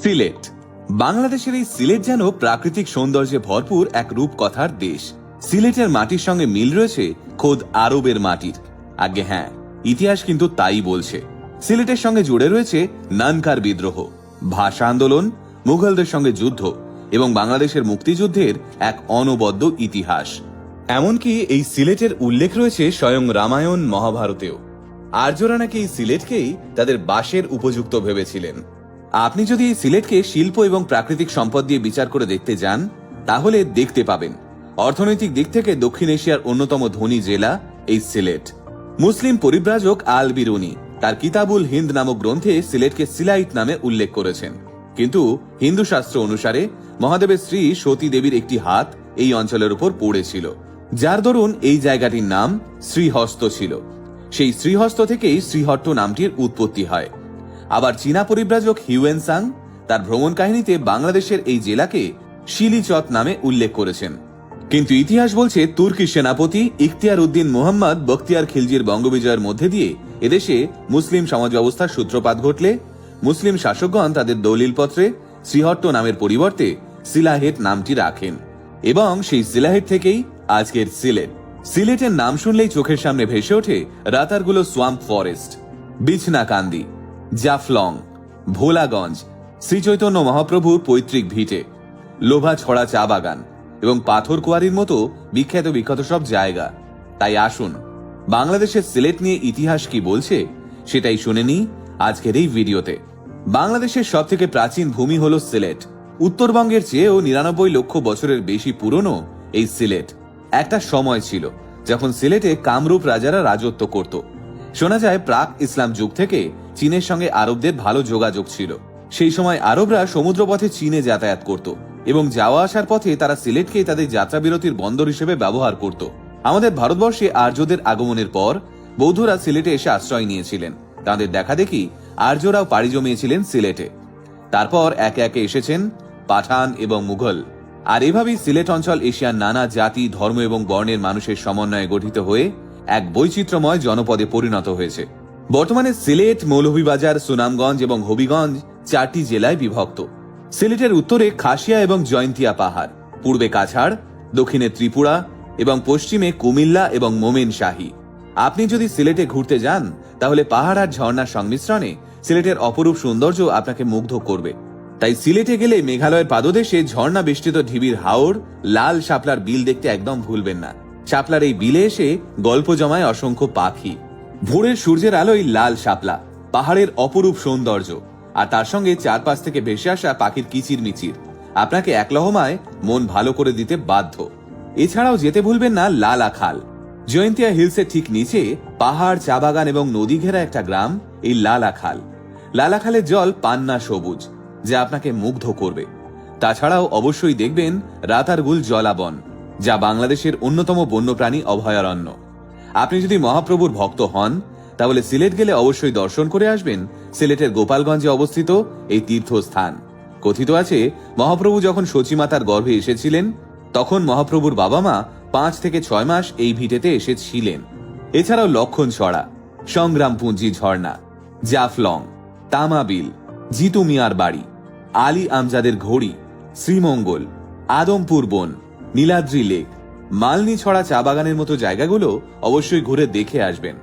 সিলেট বাংলাদেশের এই সিলেট যেন প্রাকৃতিক সৌন্দর্যে ভরপুর এক রূপকথার দেশ। সিলেটের মাটির সঙ্গে মিল রয়েছে খোদ আরবের মাটির। আগে হ্যাঁ, ইতিহাস কিন্তু তাই বলছে। সিলেটের সঙ্গে জুড়ে রয়েছে নানকার বিদ্রোহ, ভাষা আন্দোলন, মুঘলদের সঙ্গে যুদ্ধ এবং বাংলাদেশের মুক্তিযুদ্ধের এক অনবদ্য ইতিহাস। এমনকি এই সিলেটের উল্লেখ রয়েছে স্বয়ং রামায়ণ মহাভারতেও। আর্যরা নাকি এই সিলেটকেই তাদের বাসের উপযুক্ত ভেবেছিলেন। আপনি যদি এই সিলেটকে শিল্প এবং প্রাকৃতিক সম্পদ দিয়ে বিচার করে দেখতে যান, তাহলে দেখতে পাবেন অর্থনৈতিক দিক থেকে দক্ষিণ এশিয়ার অন্যতম ধনী জেলা এই সিলেট। মুসলিম পরিব্রাজক আল বিরুনি তার কিতাবুল হিন্দ নামক গ্রন্থে সিলেটকে সিলাইট নামে উল্লেখ করেছেন। কিন্তু হিন্দু শাস্ত্র অনুসারে মহাদেবের স্ত্রী সতী দেবীর একটি হাত এই অঞ্চলের উপর পড়েছিল, যার দরুন এই জায়গাটির নাম শ্রীহস্ত ছিল। সেই শ্রীহস্ত থেকেই শ্রীহট্ট নামটির উৎপত্তি হয়। আবার চীনা পরিব্রাজক হিউয়েনসাং তার ভ্রমণ কাহিনীতে বাংলাদেশের এই জেলাকে শিলিচত নামে উল্লেখ করেছেন। কিন্তু ইতিহাস বলছে তুর্কি সেনাপতি ইখতিয়ার উদ্দিন মোহাম্মদ বখতিয়ার খিলজির বঙ্গবিজয়ের মধ্যে দিয়ে এদেশে মুসলিম সমাজ ব্যবস্থার সূত্রপাত ঘটলে মুসলিম শাসকগণ তাদের দলিলপত্রে শ্রীহট্ট নামের পরিবর্তে সিলাহেট নামটি রাখেন এবং সেই সিলাহেট থেকেই আজকের সিলেট। সিলেটের নাম শুনলেই চোখের সামনে ভেসে ওঠে রাতারগুলো সোয়াম্প ফরেস্ট, বিছনাকান্দি, জাফলং, ভোলাগঞ্জ, শ্রীচৈতন্য মহাপ্রভুর পৈতৃক ভিটে, লোভা ছড়া চা বাগান এবং পাথর কুয়ারির মতো বিখ্যাত সব জায়গা। তাই আসুন বাংলাদেশের সিলেট নিয়ে ইতিহাস কি বলছে সেটাই শুনে নিই আজকের এই ভিডিওতে। বাংলাদেশের সব থেকে প্রাচীন ভূমি হল সিলেট। উত্তরবঙ্গের চেয়েও ৯৯ লক্ষ বছরের বেশি পুরনো এই সিলেট। একটা সময় ছিল যখন সিলেটে কামরূপ রাজারা রাজত্ব করত। শোনা যায় প্রাক ইসলাম যুগ থেকে চীনের সঙ্গে আরবদের ভালো যোগাযোগ ছিল। সেই সময় আরবরা সমুদ্রপথে চীনে যাতায়াত করত এবং যাওয়া আসার পথে তারা সিলেটকেই তাদের যাত্রা বিরতির বন্দর হিসেবে ব্যবহার করত। আমাদের ভারতবর্ষে আর্যদের আগমনের পর বৌদ্ধরা সিলেটে এসে আশ্রয় নিয়েছিলেন। তাদের দেখা দেখি আর্যরাও পাড়ি জমিয়েছিলেন সিলেটে। তারপর একে একে এসেছেন পাঠান এবং মুঘল। আর এভাবেই সিলেট অঞ্চল এশিয়ার নানা জাতি, ধর্ম এবং বর্ণের মানুষের সমন্বয়ে গঠিত হয়ে এক বৈচিত্র্যময় জনপদে পরিণত হয়েছে। বর্তমানে সিলেট, মৌলভীবাজার, সুনামগঞ্জ এবং হবিগঞ্জ 4টি জেলায় বিভক্ত। সিলেটের উত্তরে খাসিয়া এবং জয়ন্তিয়া পাহাড়, পূর্বে কাছাড়, দক্ষিণে ত্রিপুরা এবং পশ্চিমে কুমিল্লা এবং মোমেন শাহী। আপনি যদি সিলেটে ঘুরতে যান তাহলে পাহাড় আর ঝর্ণার সংমিশ্রণে সিলেটের অপরূপ সৌন্দর্য আপনাকে মুগ্ধ করবে। তাই সিলেটে গেলে মেঘালয়ের পাদদেশে ঝর্ণা বেষ্টিত ঢিবির হাওর, লাল শাপলার বিল দেখতে একদম ভুলবেন না। শাপলার এই বিলে এসে গল্প জমায় অসংখ্য পাখি। ভোরের সূর্যের আলোয় লাল শাপলা, পাহাড়ের অপরূপ সৌন্দর্য আর তার সঙ্গে চারপাশ থেকে ভেসে আসা পাখির কিচির মিচির আপনাকে এক লহমায় মন ভালো করে দিতে বাধ্য। এছাড়াও যেতে ভুলবেন না লালা খাল। জয়ন্তিয়া হিলসের ঠিক নিচে পাহাড়, চা বাগান এবং নদী ঘেরা একটা গ্রাম এই লালা খাল। লালা খালের জল পান্না সবুজ, যা আপনাকে মুগ্ধ করবে। তাছাড়াও অবশ্যই দেখবেন রাতারগুল জলাবন, যা বাংলাদেশের অন্যতম বন্যপ্রাণী অভয়ারণ্য। আপনি যদি মহাপ্রভুর ভক্ত হন তাহলে সিলেট গেলে অবশ্যই দর্শন করে আসবেন সিলেটের গোপালগঞ্জে অবস্থিত এই তীর্থস্থান। কথিত আছে মহাপ্রভু যখন সচিমাতার গর্ভে এসেছিলেন তখন মহাপ্রভুর বাবা মা 5 থেকে 6 মাস এই ভিটেতে এসেছিলেন। এছাড়াও লক্ষণছড়া, সংগ্রামপুঞ্জি ঝর্ণা, জাফলং, তামাবিল, জিতু মিয়ার বাড়ি, আলী আমজাদের ঘড়ি, শ্রীমঙ্গল, আদমপুর বন, নীলাদ্রি লেক, মালনী ছড়া চা বাগানের মতো জায়গাগুলো অবশ্যই ঘুরে দেখে আসবেন।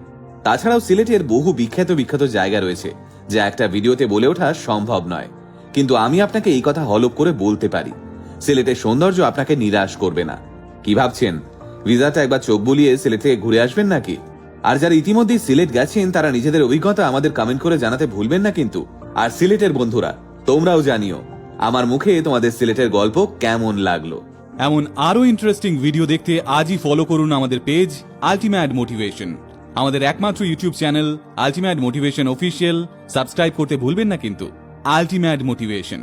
তাছাড়াও সিলেটের বহু বিখ্যাত জায়গা রয়েছে যা একটা ভিডিওতে বলে ওঠা সম্ভব নয়, কিন্তু আমি আপনাকে এই কথা হলপ করে বলতে পারি, সিলেটের সৌন্দর্য আপনাকে নিরাশ করবে না। কি ভাবছেন, ভিসাটা একবার চোখ বুলিয়ে সিলেট থেকে ঘুরে আসবেন নাকি? আর যারা ইতিমধ্যে সিলেট গেছেন তারা নিজেদের অভিজ্ঞতা আমাদের কমেন্ট করে জানাতে ভুলবেন না কিন্তু। আর সিলেটের বন্ধুরা, তোমরাও জানিও আমার মুখে তোমাদের সিলেটের গল্প কেমন লাগলো। এমন আরো ইন্টারেস্টিং ভিডিও দেখতে আজই ফলো করুন আমাদের পেজ আল্টিমেট মোটিভেশন। আমাদের একমাত্র YouTube channel ultimate motivation official subscribe করতে ভুলবেন না কিন্তু। আল্টিমেট মোটিভেশন,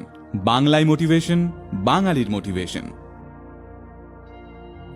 বাংলায় মোটিভেশন, বাঙালির মোটিভেশন।